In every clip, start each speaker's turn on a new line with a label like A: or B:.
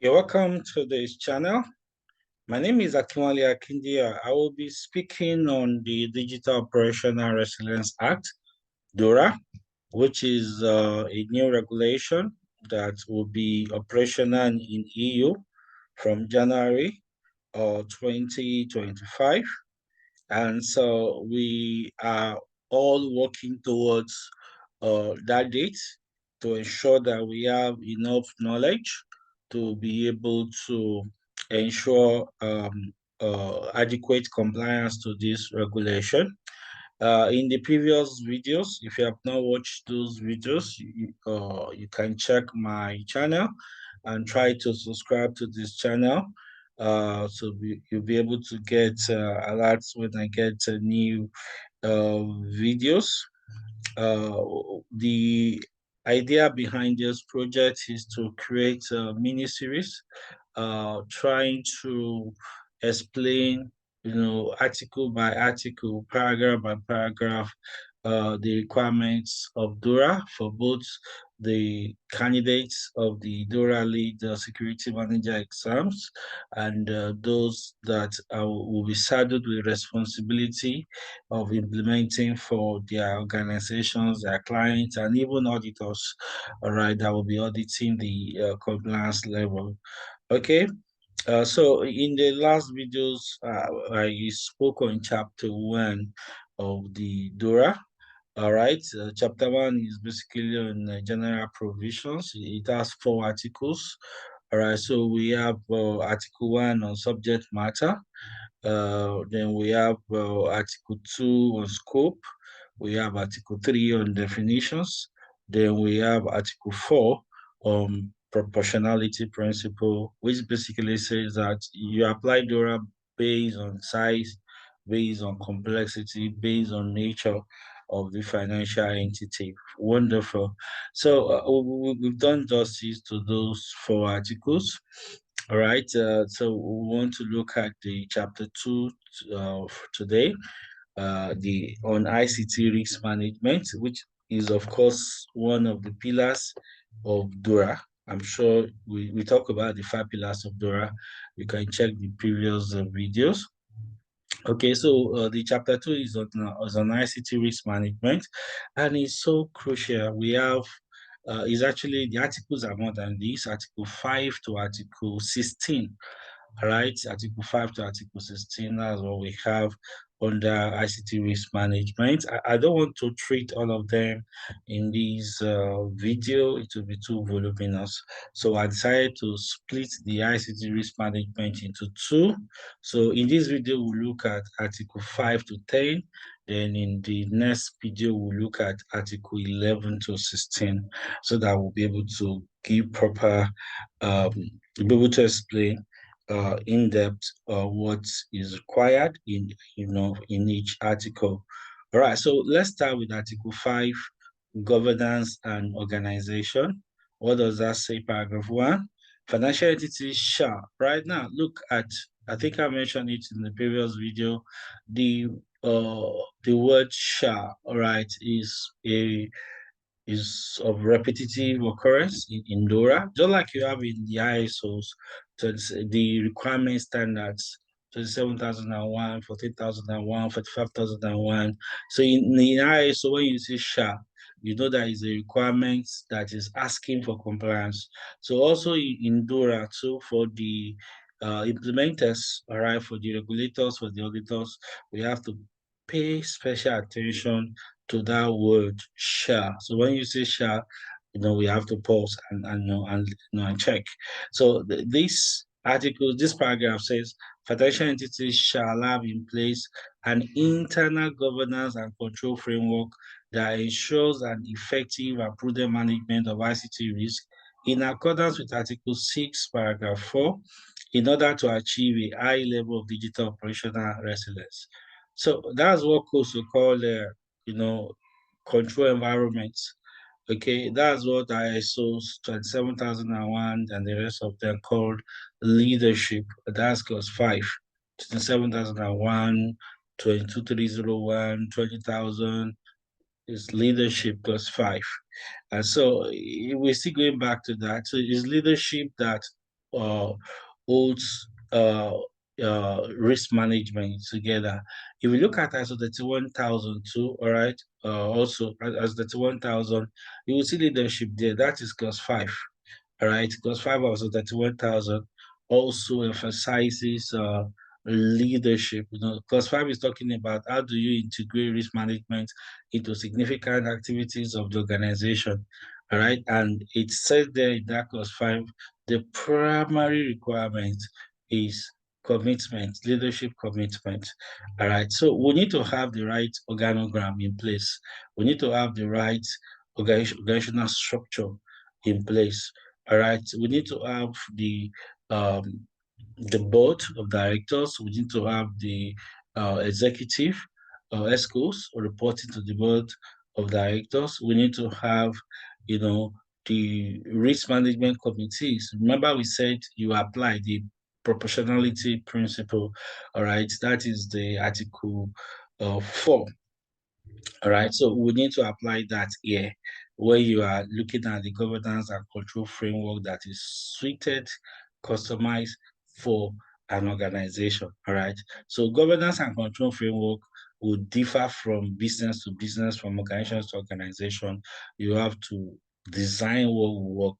A: You're welcome to this channel. My name is Akinwale Akindia. I will be speaking on the Digital Operational Resilience Act, DORA, which is a new regulation that will be operational in EU from January 2025. And so we are all working towards that date to ensure that we have enough knowledge to be able to ensure adequate compliance to this regulation. In the previous videos, if you have not watched those videos, you can check my channel and try to subscribe to this channel. You'll be able to get alerts when I get new videos. The idea behind this project is to create a mini series trying to explain, article by article, paragraph by paragraph, the requirements of DORA for both the candidates of the DORA lead security manager exams and those that will be saddled with responsibility of implementing for their organizations, their clients, and even auditors, all right, that will be auditing the compliance level. Okay, so in the last videos, I spoke on chapter 1 of the DORA. All right, chapter 1 is basically on general provisions. It has 4 articles. All right, so we have Article 1 on subject matter. Then we have Article 2 on scope. We have Article 3 on definitions. Then we have Article 4 on proportionality principle, which basically says that you apply DORA based on size, based on complexity, based on nature of the financial entity. Wonderful. So we've done justice to those 4 articles. All right, so we want to look at the chapter 2 today, the on ICT Risk Management, which is of course one of the pillars of DORA. I'm sure we talk about the 5 pillars of DORA. You can check the previous videos. Okay, so the chapter 2 is on ICT risk management, and it's so crucial. We have is actually the articles are more than this, Article 5 to Article 16. All right, Article 5 to Article 16, that's what we have under ICT risk management. I don't want to treat all of them in this video, it will be too voluminous. So I decided to split the ICT risk management into 2. So in this video, we'll look at Article 5 to 10. Then in the next video, we'll look at Article 11 to 16, so that we'll be able to give proper, be able to explain in depth what is required in each article. All right, so let's start with Article 5, governance and organization. What does that say? Paragraph 1. Financial entities shall. Right now, look at, I think I mentioned it in the previous video, the word shall, all right, is of repetitive occurrence in DORA, just like you have in the ISOs, so the requirement standards, 27,001, 14,001, 45,001. So in the ISO, when you say shall, you know that is a requirement that is asking for compliance. So also in DORA too, for the implementers, all right, for the regulators, for the auditors, we have to pay special attention to that word shall. So when you say shall, we have to pause and check. So this article, this paragraph says financial entities shall have in place an internal governance and control framework that ensures an effective and prudent management of ICT risk in accordance with Article 6, paragraph 4, in order to achieve a high level of digital operational resilience. So that's what course we call control environments. Okay, that's what ISO's 27,001 and the rest of them called leadership. That's class 5, 27,001, 22,301, 20,000 is leadership class 5. And so we're still going back to that. So it's leadership that holds risk management together. If we look at ISO 31000 too, all right, also as 31000, you will see leadership there. That is class 5. All right, class 5 also 31,000 also emphasizes leadership. Class 5 is talking about how do you integrate risk management into significant activities of the organization. All right, and it says there in that class 5, the primary requirement is commitment, leadership commitment. All right, so we need to have the right organogram in place. We need to have the right organizational structure in place. All right, we need to have um, the board of directors. We need to have the executive ESCOs reporting to the board of directors. We need to have, you know, the risk management committees. Remember, we said you apply the proportionality principle. All right, that is the article 4. All right, so we need to apply that here where you are looking at the governance and control framework that is suited, customized for an organization. All right, so governance and control framework will differ from business to business, from organization to organization. You have to design what will work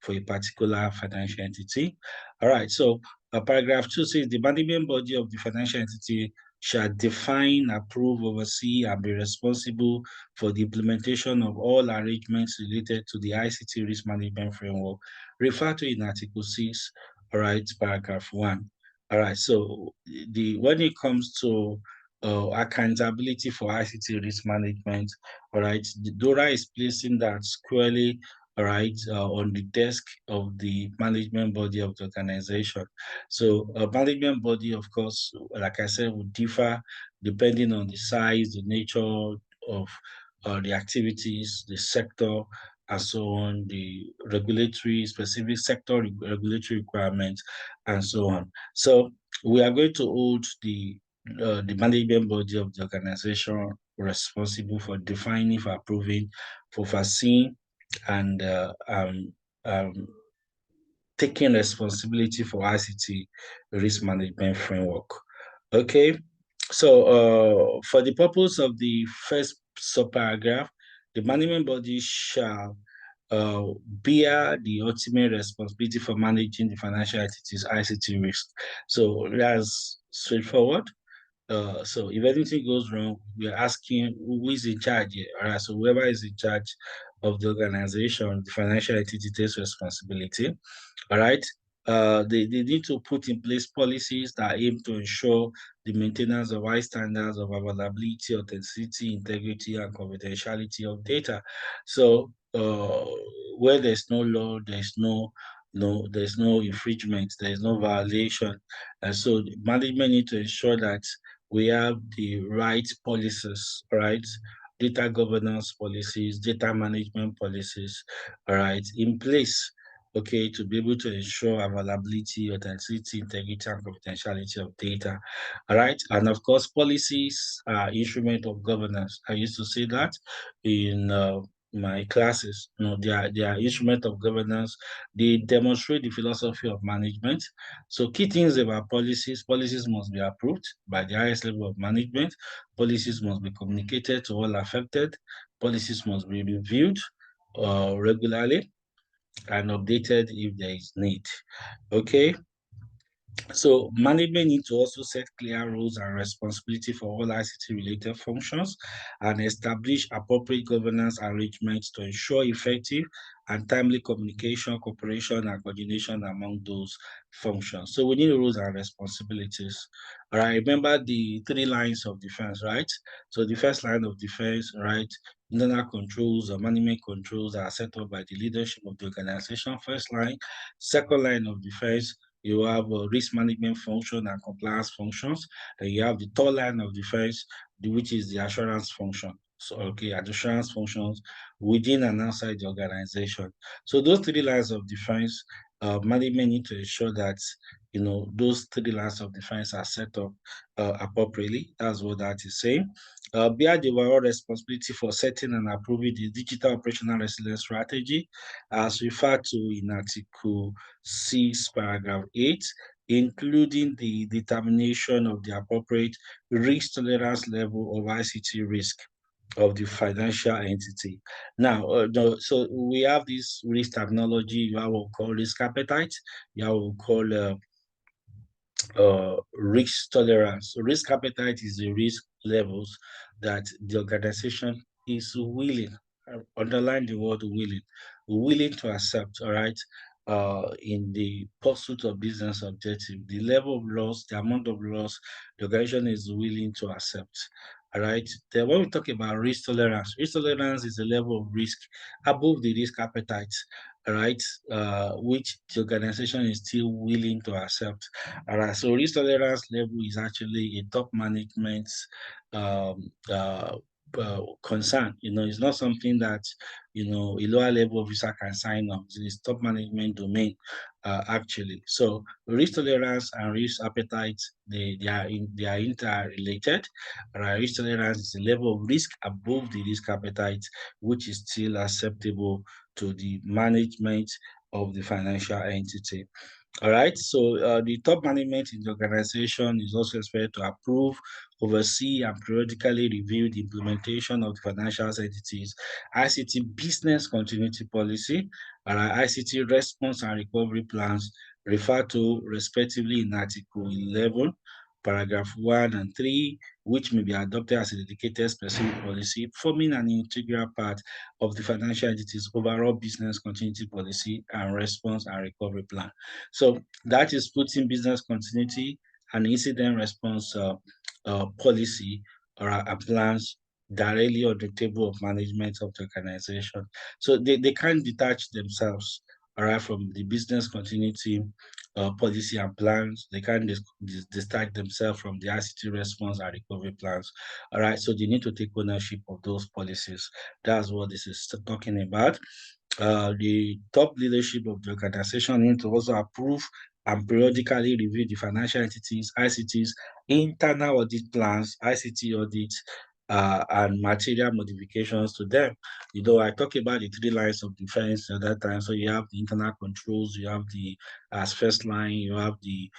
A: for a particular financial entity. All right, so paragraph 2 says the management body of the financial entity shall define, approve, oversee, and be responsible for the implementation of all arrangements related to the ICT Risk Management Framework, referred to in Article 6, all right, paragraph 1. All right, so when it comes to accountability for ICT risk management, all right, the DORA is placing that squarely, all right, on the desk of the management body of the organization. So a management body, of course, like I said, would differ depending on the size, the nature of the activities, the sector, and so on, the regulatory, specific sector regulatory requirements, and so on. So we are going to hold the management body of the organization responsible for defining, for approving, for foreseeing, and um, taking responsibility for ICT risk management framework. Okay, so for the purpose of the first subparagraph, the management body shall bear the ultimate responsibility for managing the financial entities ICT risk. So that's straightforward. So if anything goes wrong, we are asking who is in charge here. All right, so whoever is in charge of the organization, the financial entity takes responsibility. All right. They need to put in place policies that aim to ensure the maintenance of high standards of availability, authenticity, integrity, and confidentiality of data. So where there's no law, there's no infringement, there's no violation. And so the management need to ensure that we have the right policies, right? Data governance policies, data management policies, all right, in place, okay, to be able to ensure availability, authenticity, integrity, and confidentiality of data. All right. And of course, policies are instrument of governance. I used to say that in my classes. They are instrument of governance. They demonstrate the philosophy of management. So key things about policies must be approved by the highest level of management. Policies must be communicated to all affected. Policies must be reviewed regularly and updated if there is need. Okay. So management need to also set clear roles and responsibility for all ICT related functions and establish appropriate governance arrangements to ensure effective and timely communication, cooperation, and coordination among those functions. So we need rules and responsibilities. All right, remember the 3 lines of defense, right? So the first line of defense, right? Internal controls or management controls are set up by the leadership of the organization. First line. Second line of defense, you have a risk management function and compliance functions. Then you have the third line of defense, which is the assurance function. So, okay, assurance functions within and outside the organization. So those 3 lines of defense, management need to ensure that those 3 lines of defense are set up appropriately. That's what that is saying. bear the overall responsibility for setting and approving the digital operational resilience strategy, as referred to in Article 6, Paragraph 8, including the determination of the appropriate risk tolerance level of ICT risk of the financial entity. Now, so we have this risk terminology. You have what we call risk appetite. You have what we call risk tolerance. So risk appetite is the risk levels that the organization is willing, underline the word willing to accept, all right, in the pursuit of business objective, the level of loss, the amount of loss the organization is willing to accept. All right. Then when we talk about risk tolerance is the level of risk above the risk appetite, all right, which the organization is still willing to accept. All right, so risk tolerance level is actually a top management um, uh, concern. It's not something that a lower level officer can sign off. It's top management domain, actually. So risk tolerance and risk appetite they are interrelated. All right, risk tolerance is the level of risk above the risk appetite, which is still acceptable to the management of the financial entity. All right. So the top management in the organization is also expected to approve, oversee, and periodically review the implementation of the financial entities ICT business continuity policy, and ICT response and recovery plans, referred to respectively in Article 11, Paragraph 1 and 3, which may be adopted as a dedicated specific policy, forming an integral part of the financial entity's overall business continuity policy and response and recovery plan. So that is putting business continuity and incident response policy or plans directly on the table of management of the organization. So they can't detach themselves, all right, from the business continuity policy and plans. They can't distract themselves from the ICT response and recovery plans. All right, so they need to take ownership of those policies. That's what this is talking about. The top leadership of the organization need to also approve and periodically review the financial entities, ICTs, internal audit plans, ICT audits, and material modifications to them. I talk about the three lines of defense at that time. So you have the internal controls, you have the as first line, you have the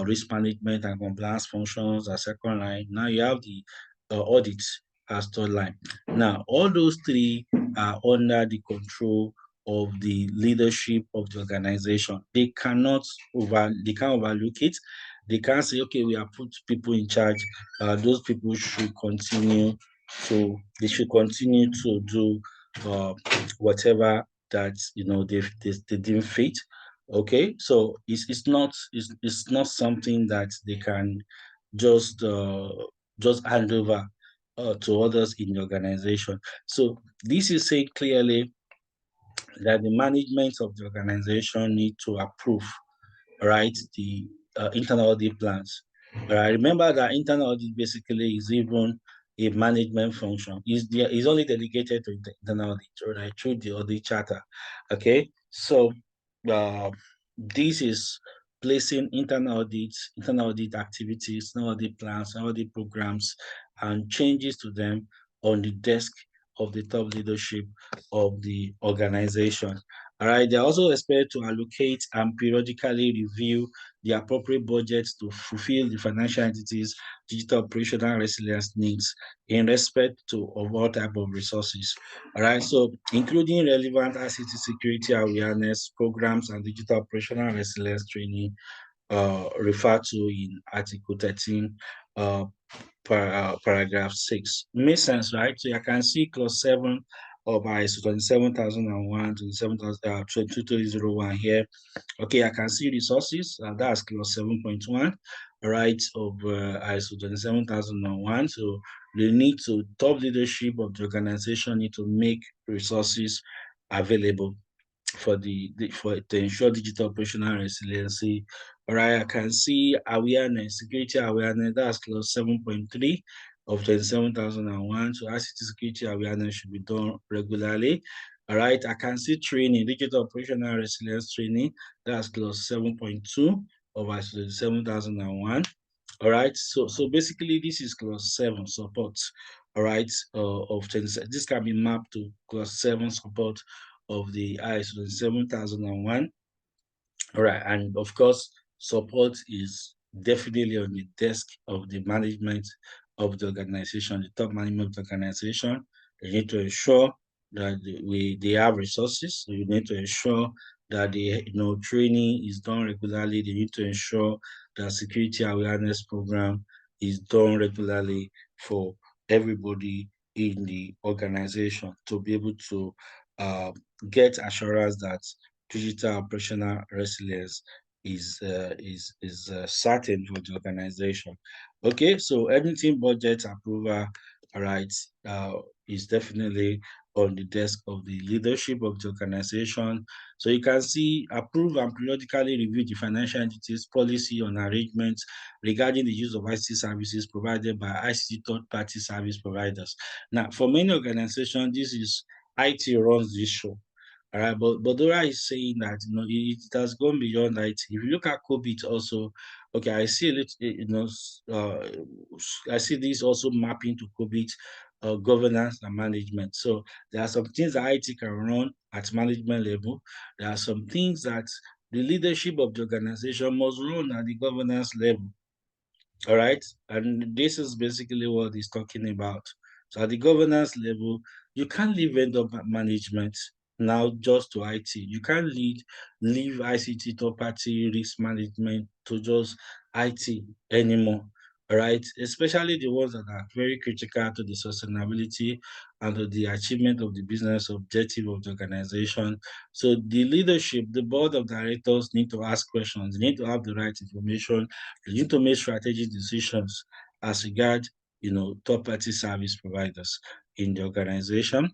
A: risk management and compliance functions as second line. Now you have the audits as third line. Now, all those three are under the control of the leadership of the organization. They can't overlook it. They can't say, okay, we have put people in charge. Those people should continue they should continue to do whatever that they didn't fit. Okay, so it's not something that they can just uh, just hand over to others in the organization. So this is saying clearly that the management of the organization need to approve, right, the internal audit plans. But I remember that internal audit basically is even a management function. Is only delegated to the internal audit, right, through the audit charter. Okay, so uh, this is placing internal audit activities, internal audit plans, audit programs, and changes to them on the desk of the top leadership of the organization. All right, they're also expected to allocate and periodically review the appropriate budgets to fulfill the financial entities' digital operational resilience needs in respect to of all type of resources. All right, so including relevant ICT security awareness programs and digital operational resilience training referred to in Article 13, uh, paragraph 6. Makes sense, right? So I can see clause 7 of ISO 27001 to 22001 here. Okay, I can see resources, that's clause 7.1, right, of ISO 27001. So top leadership of the organization need to make resources available for to ensure digital operational resiliency. All right, I can see awareness, security awareness, that's clause 7.3 of 27,001. So ICT security awareness should be done regularly. All right, I can see training, digital operational resilience training, that's clause 7.2 of ISO 27,001. All right, so basically this is clause 7 support. all right, of 20. This can be mapped to clause 7 support of the ISO 27001. All right, and of course, support is definitely on the desk of the management of the organization, the top management of the organization. They need to ensure that they have resources. So you need to ensure that the training is done regularly. They need to ensure that security awareness program is done regularly for everybody in the organization to be able to uh, get assurance that digital operational resilience is certain for the organization. Okay, so anything budget approval, all right, is definitely on the desk of the leadership of the organization. So you can see approve and periodically review the financial entities policy on arrangements regarding the use of ICT services provided by ICT third-party service providers. Now, for many organizations, this is IT runs this show. All right, but DORA is saying that it has gone beyond IT. If you look at COVID also, okay, I see a little, I see this also mapping to COVID governance and management. So there are some things that IT can run at management level. There are some things that the leadership of the organization must run at the governance level. All right. And this is basically what he's talking about. So at the governance level, you can't leave vendor management now just to IT. You can't leave ICT third party risk management to just IT anymore. All right. Especially the ones that are very critical to the sustainability and to the achievement of the business objective of the organization. So the leadership, the board of directors need to ask questions, they need to have the right information, you need to make strategic decisions as regard, third-party service providers in the organization.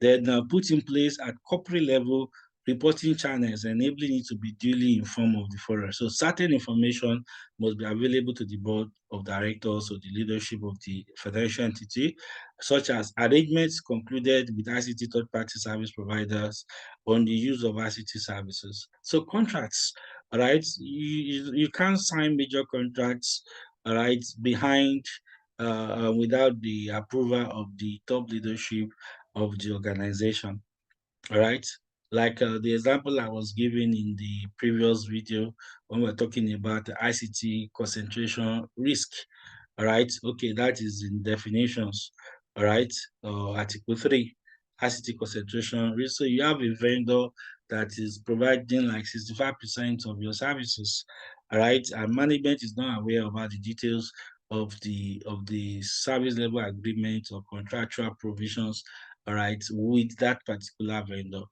A: Then put in place at corporate level reporting channels, enabling it to be duly informed of the forum. So certain information must be available to the board of directors or the leadership of the financial entity, such as arrangements concluded with ICT third-party service providers on the use of ICT services. So contracts, all right, you can't sign major contracts, all right, behind without the approval of the top leadership of the organization. All right. Like the example I was giving in the previous video when we're talking about the ICT concentration risk. All right. Okay, that is in definitions. All right. Article 3, ICT concentration risk. So you have a vendor that is providing like 65% of your services. All right. And management is not aware about the details of the service level agreement or contractual provisions, all right, with that particular vendor.